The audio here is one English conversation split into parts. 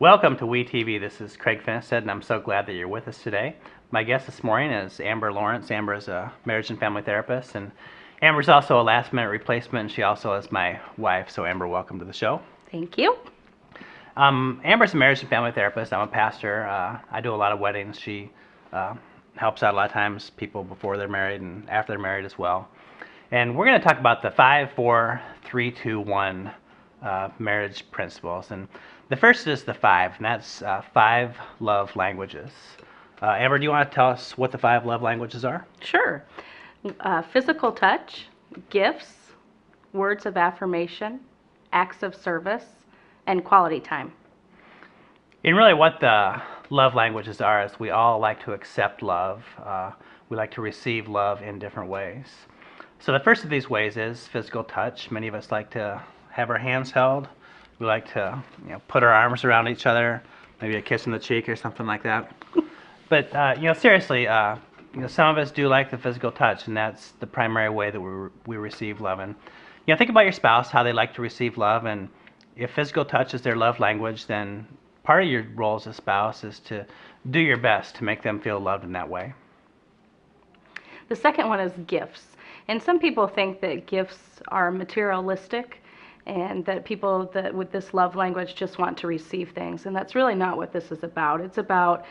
Welcome to WETV. This is Craig Finnestad, and I'm so glad that you're with us today. My guest this morning is Amber Lawrence. Amber is a marriage and family therapist, and Amber's also a last-minute replacement, and she also is my wife. So Amber, welcome to the show. Thank you. Amber's a marriage and family therapist. I'm a pastor. I do a lot of weddings. She helps out a lot of times people before they're married and after they're married as well. And we're going to talk about the 5, 4, 3, 2, 1 marriage principles. And the first is the 5, and that's 5 love languages. Amber, do you want to tell us what the 5 love languages are? Sure. Physical touch, gifts, words of affirmation, acts of service, and quality time. And really what the love languages are is we all like to accept love. We like to receive love in different ways. So the first of these ways is physical touch. Many of us like to have our hands held. We like to put our arms around each other, maybe a kiss on the cheek or something like that. But seriously, some of us do like the physical touch, and that's the primary way that we receive love. And think about your spouse, how they like to receive love, and if physical touch is their love language, then part of your role as a spouse is to do your best to make them feel loved in that way. The second one is gifts. And some people think that gifts are materialistic and that people that with this love language just want to receive things. And that's really not what this is about. It's about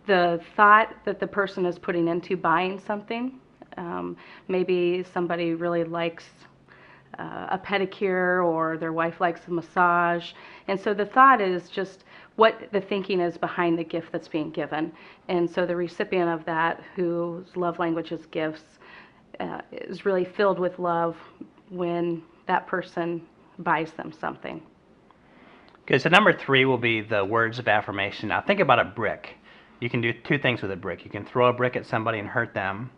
the thought that the person is putting into buying something. Maybe somebody really likes a pedicure, or their wife likes a massage. And so the thought is just what the thinking is behind the gift that's being given. And so the recipient of that, whose love language is gifts, is really filled with love when that person buys them something. Okay, so number 3 will be the words of affirmation. Now think about a brick. You can do 2 things with a brick. You can throw a brick at somebody and hurt them,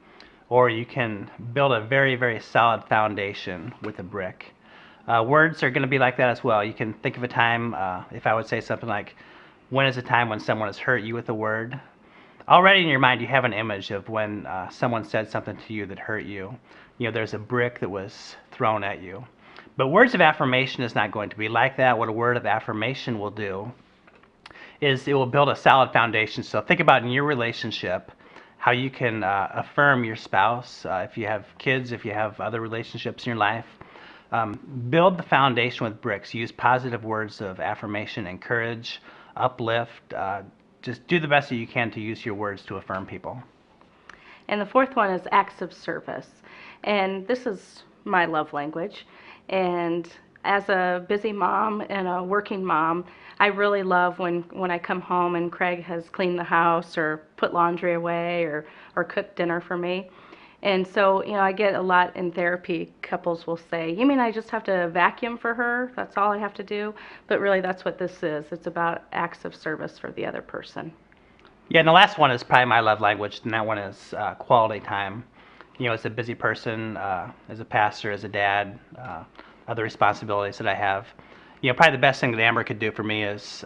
or you can build a very, very solid foundation with a brick. Words are going to be like that as well. You can think of a time, if I would say something like, when is a time when someone has hurt you with a word? Already in your mind you have an image of when someone said something to you that hurt you. There's a brick that was thrown at you. But words of affirmation is not going to be like that. What a word of affirmation will do is it will build a solid foundation. So think about in your relationship how you can affirm your spouse. If you have kids, if you have other relationships in your life, build the foundation with bricks. Use positive words of affirmation, encourage, uplift. Just do the best that you can to use your words to affirm people. And the fourth one is acts of service. And this is my love language. And as a busy mom and a working mom, I really love when I come home and Craig has cleaned the house or put laundry away or cooked dinner for me. And so, I get a lot in therapy. Couples will say, you mean I just have to vacuum for her? That's all I have to do? But really, that's what this is. It's about acts of service for the other person. Yeah, and the last one is probably my love language, and that one is quality time. As a busy person, as a pastor, as a dad, other responsibilities that I have, probably the best thing that Amber could do for me is,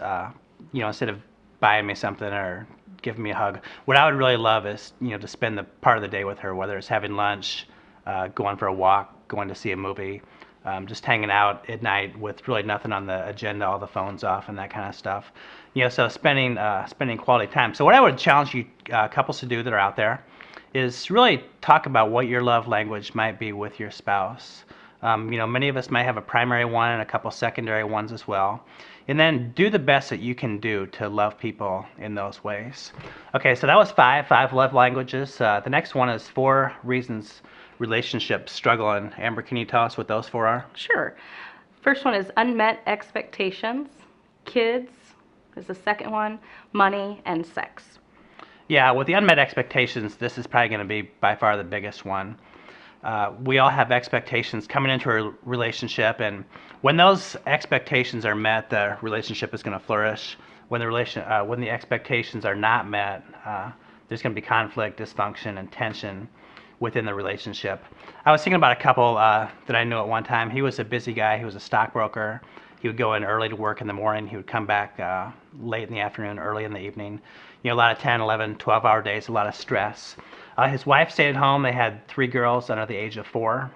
instead of buying me something or giving me a hug, what I would really love is, to spend the part of the day with her, whether it's having lunch, going for a walk, going to see a movie, just hanging out at night with really nothing on the agenda, all the phones off and that kind of stuff. So spending quality time. So what I would challenge you couples to do that are out there is really talk about what your love language might be with your spouse. Many of us might have a primary one and a couple secondary ones as well. And then do the best that you can do to love people in those ways. Okay, so that was 5 love languages. The next one is 4 reasons relationships struggle. And Amber, can you tell us what those 4 are? Sure. First one is unmet expectations. Kids is the second one. Money and sex. Yeah, with the unmet expectations, this is probably going to be by far the biggest one. We all have expectations coming into a relationship, and when those expectations are met, the relationship is going to flourish. When the expectations are not met, there's going to be conflict, dysfunction, and tension within the relationship. I was thinking about a couple that I knew at one time. He was a busy guy. He was a stockbroker. He would go in early to work in the morning. He would come back late in the afternoon, early in the evening. A lot of 10, 11, 12-hour days, a lot of stress. His wife stayed at home. They had 3 girls under the age of 4.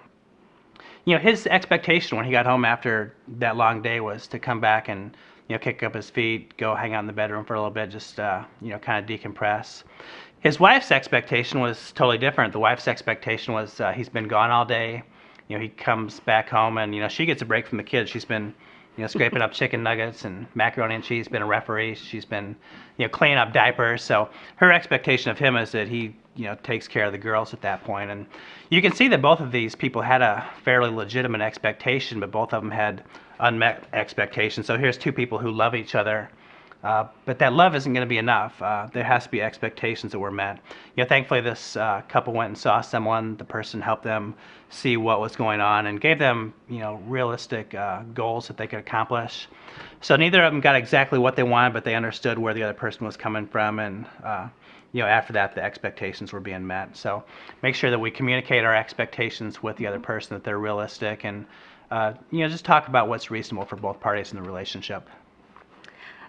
His expectation when he got home after that long day was to come back and kick up his feet, go hang out in the bedroom for a little bit, just kind of decompress. His wife's expectation was totally different. The wife's expectation was he's been gone all day. He comes back home and she gets a break from the kids. She's been scraping up chicken nuggets and macaroni and cheese, been a referee. She's been cleaning up diapers. So her expectation of him is that he takes care of the girls at that point. And you can see that both of these people had a fairly legitimate expectation, but both of them had unmet expectations. So here's two people who love each other. But that love isn't going to be enough. There has to be expectations that were met. Thankfully, this couple went and saw someone. The person helped them see what was going on and gave them, realistic goals that they could accomplish. So neither of them got exactly what they wanted, but they understood where the other person was coming from, and after that, the expectations were being met. So make sure that we communicate our expectations with the other person, that they're realistic, and just talk about what's reasonable for both parties in the relationship.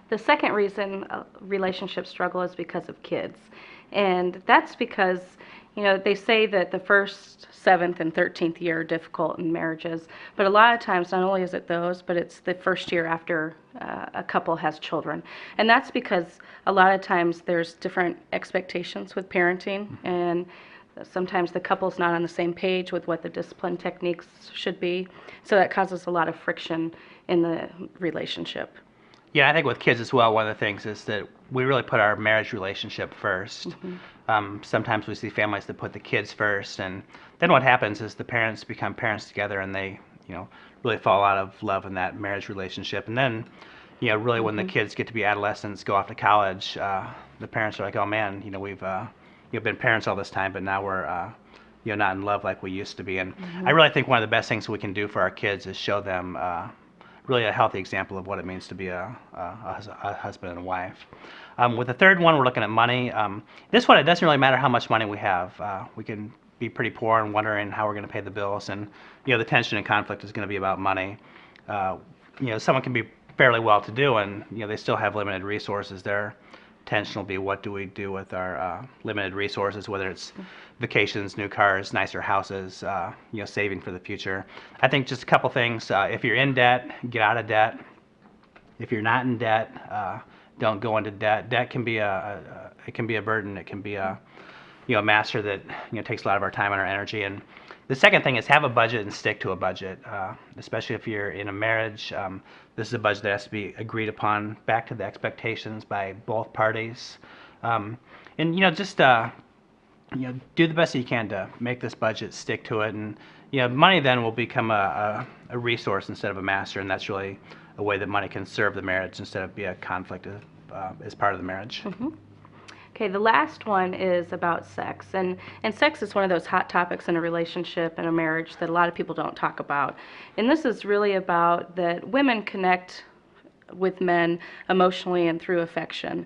The second reason relationships struggle is because of kids. And that's because, they say that the first, 7th, and 13th year are difficult in marriages. But a lot of times, not only is it those, but it's the first year after a couple has children. And that's because a lot of times there's different expectations with parenting. And sometimes the couple's not on the same page with what the discipline techniques should be. So that causes a lot of friction in the relationship. Yeah, I think with kids as well, one of the things is that we really put our marriage relationship first. Sometimes we see families that put the kids first, and then what happens is the parents become parents together, and they, really fall out of love in that marriage relationship. And then, really when the kids get to be adolescents, go off to college, the parents are like, oh man, we've been parents all this time, but now we're not in love like we used to be. And I really think one of the best things we can do for our kids is show them really a healthy example of what it means to be a husband and a wife. With the third one, we're looking at money. This one, it doesn't really matter how much money we have. We can be pretty poor and wondering how we're going to pay the bills, and the tension and conflict is going to be about money. Someone can be fairly well-to-do and they still have limited resources. Their tension will be, what do we do with our limited resources, whether it's vacations, new cars, nicer houses, saving for the future. I think just a couple things. If you're in debt, get out of debt. If you're not in debt, don't go into debt. Debt can be it can be a burden. It can be a master that takes a lot of our time and our energy. And the second thing is have a budget and stick to a budget, especially if you're in a marriage. This is a budget that has to be agreed upon, back to the expectations by both parties. And just do the best that you can to make this budget, stick to it, and money then will become a resource instead of a master, and that's really a way that money can serve the marriage instead of be a conflict as part of the marriage. Okay, the last one is about sex, and sex is one of those hot topics in a relationship and a marriage that a lot of people don't talk about. And this is really about that women connect with men emotionally and through affection,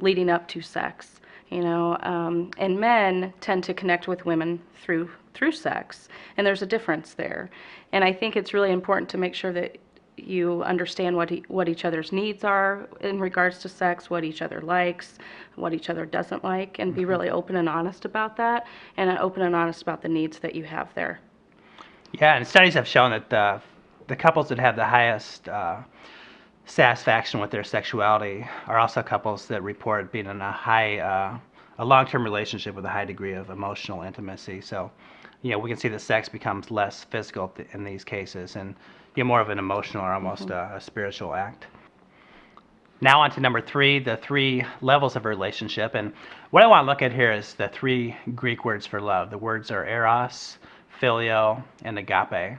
leading up to sex. And men tend to connect with women through sex, and there's a difference there. And I think it's really important to make sure that you understand what each other's needs are in regards to sex, what each other likes, what each other doesn't like, and be really open and honest about that, and open and honest about the needs that you have there. Yeah, and studies have shown that the couples that have the highest satisfaction with their sexuality are also couples that report being in a long-term relationship with a high degree of emotional intimacy. So, we can see that sex becomes less physical in these cases, and more of an emotional or almost a spiritual act. Now on to number 3, the 3 levels of a relationship. And what I want to look at here is the 3 Greek words for love. The words are eros, phileo, and agape.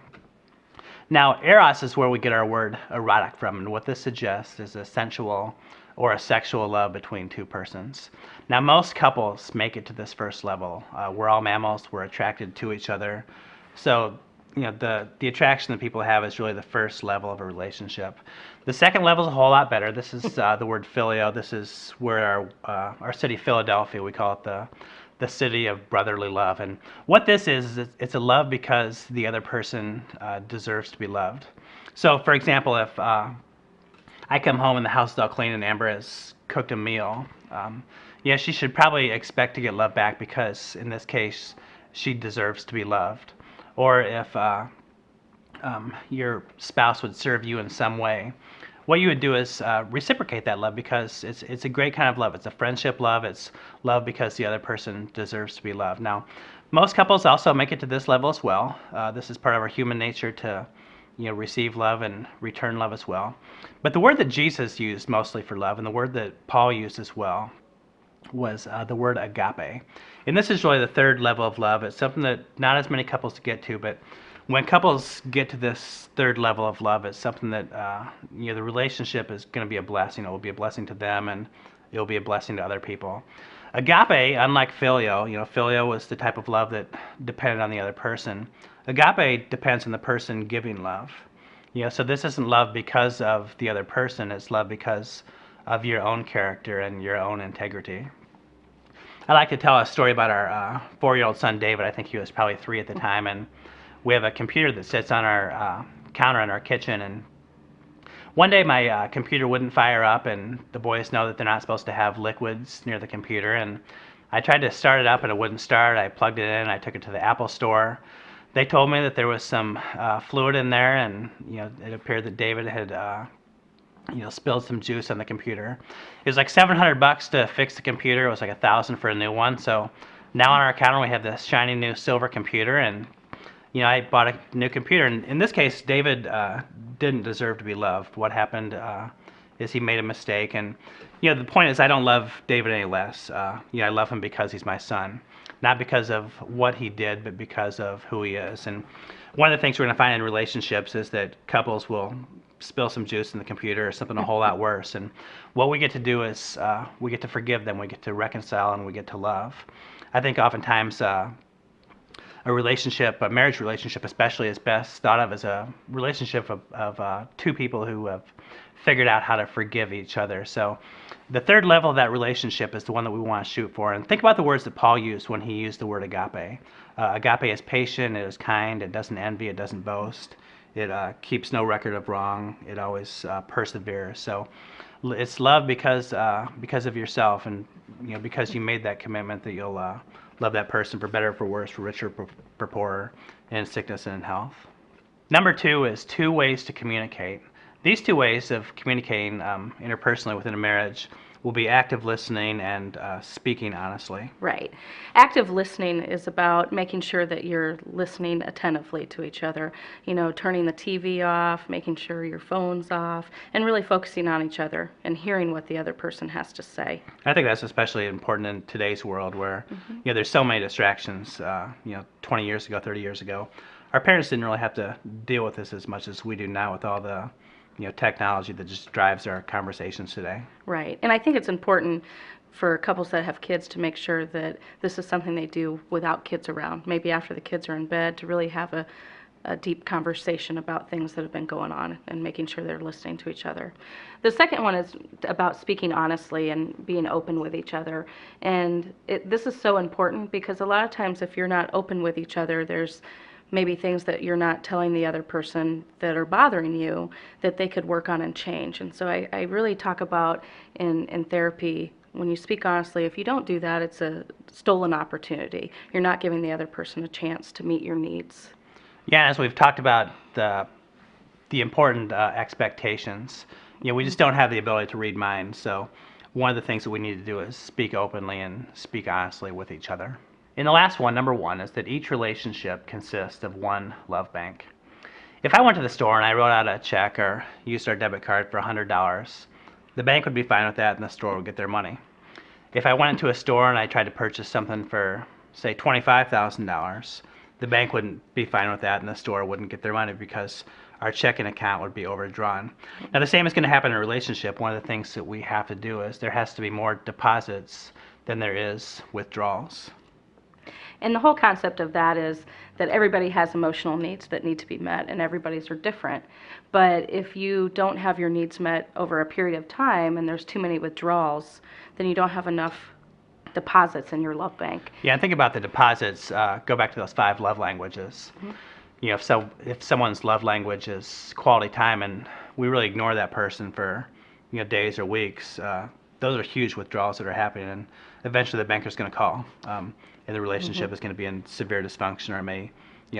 Now, eros is where we get our word erotic from, and what this suggests is a sensual or a sexual love between two persons. Now, most couples make it to this first level. We're all mammals. We're attracted to each other. So, the attraction that people have is really the first level of a relationship. The second level is a whole lot better. This is the word phileo. This is where our city, Philadelphia, we call it the city of brotherly love. And what this is it's a love because the other person deserves to be loved. So, for example, if I come home and the house is all clean and Amber has cooked a meal, she should probably expect to get love back because, in this case, she deserves to be loved. Or if your spouse would serve you in some way, what you would do is reciprocate that love, because it's a great kind of love. It's a friendship love. It's love because the other person deserves to be loved. Now, most couples also make it to this level as well. This is part of our human nature to, receive love and return love as well. But the word that Jesus used mostly for love, and the word that Paul used as well, was the word agape. And this is really the third level of love. It's something that not as many couples get to, but when couples get to this third level of love, it's something that the relationship is going to be a blessing. It will be a blessing to them, and it will be a blessing to other people. Agape, unlike phileo, phileo was the type of love that depended on the other person. Agape depends on the person giving love. So this isn't love because of the other person. It's love because of your own character and your own integrity. I like to tell a story about our 4-year-old son, David. I think he was probably 3 at the time, and we have a computer that sits on our counter in our kitchen, and one day my computer wouldn't fire up, and the boys know that they're not supposed to have liquids near the computer, and I tried to start it up and it wouldn't start. I plugged it in, I took it to the Apple store. They told me that there was some fluid in there, and it appeared that David had spilled some juice on the computer. It was like $700 to fix the computer. It was like $1,000 for a new one. So now on our counter we have this shiny new silver computer, and I bought a new computer. And in this case, David didn't deserve to be loved. What happened is he made a mistake, and the point is I don't love David any less. I love him because he's my son, not because of what he did, but because of who he is. And one of the things we're going to find in relationships is that couples will spill some juice in the computer or something a whole lot worse. And what we get to do is we get to forgive them, we get to reconcile, and we get to love. I think oftentimes a relationship, a marriage relationship especially, is best thought of as a relationship of two people who have figured out how to forgive each other. So the third level of that relationship is the one that we want to shoot for. And think about the words that Paul used when he used the word agape. Agape is patient, it is kind, it doesn't envy, it doesn't boast, it keeps no record of wrong, it always perseveres. So it's love because of yourself, and because you made that commitment that you'll love that person for better or for worse, for richer, for poorer, in sickness and in health. Number 2 is 2 ways to communicate. These 2 ways of communicating interpersonally within a marriage will be active listening and speaking honestly. Right. Active listening is about making sure that you're listening attentively to each other. Turning the TV off, making sure your phone's off, and really focusing on each other and hearing what the other person has to say. I think that's especially important in today's world where there's so many distractions. 20 years ago, 30 years ago, our parents didn't really have to deal with this as much as we do now with all the technology that just drives our conversations today. Right. And I think it's important for couples that have kids to make sure that this is something they do without kids around. Maybe after the kids are in bed, to really have a deep conversation about things that have been going on and making sure they're listening to each other. The second one is about speaking honestly and being open with each other. And this is so important because a lot of times if you're not open with each other, there's maybe things that you're not telling the other person that are bothering you that they could work on and change. And so I really talk about in therapy, when you speak honestly, if you don't do that, it's a stolen opportunity. You're not giving the other person a chance to meet your needs. Yeah, as we've talked about the important expectations, we just don't have the ability to read minds. So one of the things that we need to do is speak openly and speak honestly with each other. And the last one, number 1, is that each relationship consists of one love bank. If I went to the store and I wrote out a check or used our debit card for $100, the bank would be fine with that and the store would get their money. If I went into a store and I tried to purchase something for, say, $25,000, the bank wouldn't be fine with that and the store wouldn't get their money because our checking account would be overdrawn. Now the same is going to happen in a relationship. One of the things that we have to do is there has to be more deposits than there is withdrawals. And the whole concept of that is that everybody has emotional needs that need to be met, and everybody's are different. But if you don't have your needs met over a period of time and there's too many withdrawals, then you don't have enough deposits in your love bank. Yeah, and think about the deposits. Go back to those 5 love languages. If someone's love language is quality time and we really ignore that person for days or weeks, those are huge withdrawals that are happening, and eventually the banker's going to call, and the relationship is going to be in severe dysfunction, or it may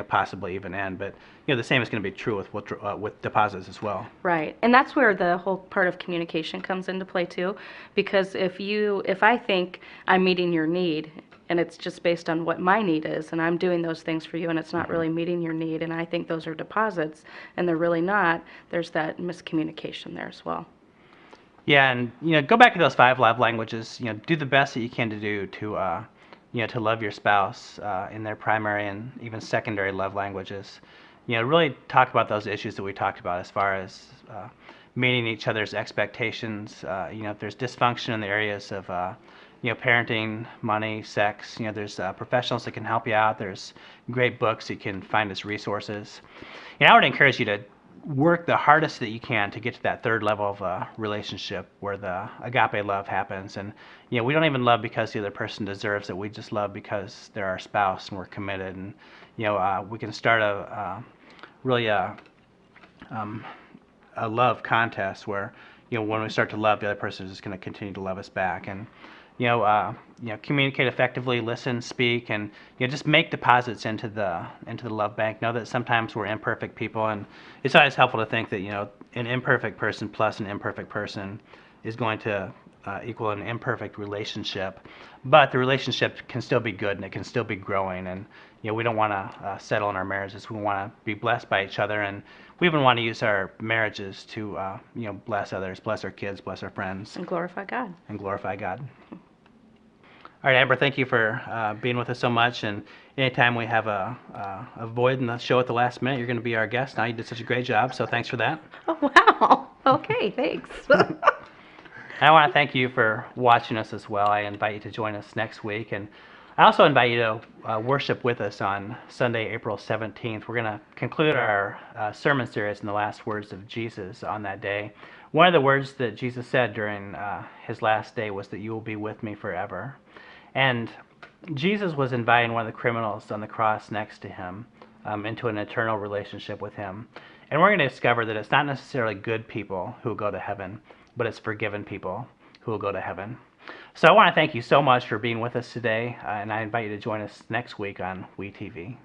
possibly even end. But the same is going to be true with deposits as well. Right. And that's where the whole part of communication comes into play too. Because if I think I'm meeting your need and it's just based on what my need is and I'm doing those things for you and it's not really meeting your need and I think those are deposits and they're really not, there's that miscommunication there as well. Yeah, and go back to those 5 love languages. Do the best that you can to do to love your spouse in their primary and even secondary love languages. Really talk about those issues that we talked about as far as meeting each other's expectations. If there's dysfunction in the areas of parenting, money, sex, there's professionals that can help you out. There's great books you can find as resources. I would encourage you to work the hardest that you can to get to that 3rd level of a relationship where the agape love happens. And we don't even love because the other person deserves it. We just love because they're our spouse and we're committed. And we can start a love contest where when we start to love, the other person is just going to continue to love us back. And communicate effectively, listen, speak, and just make deposits into the love bank. Know that sometimes we're imperfect people, and it's always helpful to think that an imperfect person plus an imperfect person is going to equal an imperfect relationship. But the relationship can still be good and it can still be growing. And we don't want to settle in our marriages. We want to be blessed by each other, and we even want to use our marriages to bless others, bless our kids, bless our friends, And glorify God. and glorify God. All right, Amber, thank you for being with us so much. And anytime we have a void in the show at the last minute, you're going to be our guest. Now, you did such a great job, so thanks for that. Oh, wow. Okay, thanks. I want to thank you for watching us as well. I invite you to join us next week. And I also invite you to worship with us on Sunday, April 17th. We're going to conclude our sermon series in the last words of Jesus on that day. One of the words that Jesus said during his last day was that you will be with me forever. And Jesus was inviting one of the criminals on the cross next to him into an eternal relationship with him. And we're going to discover that it's not necessarily good people who will go to heaven, but it's forgiven people who will go to heaven. So I want to thank you so much for being with us today, and I invite you to join us next week on WETV.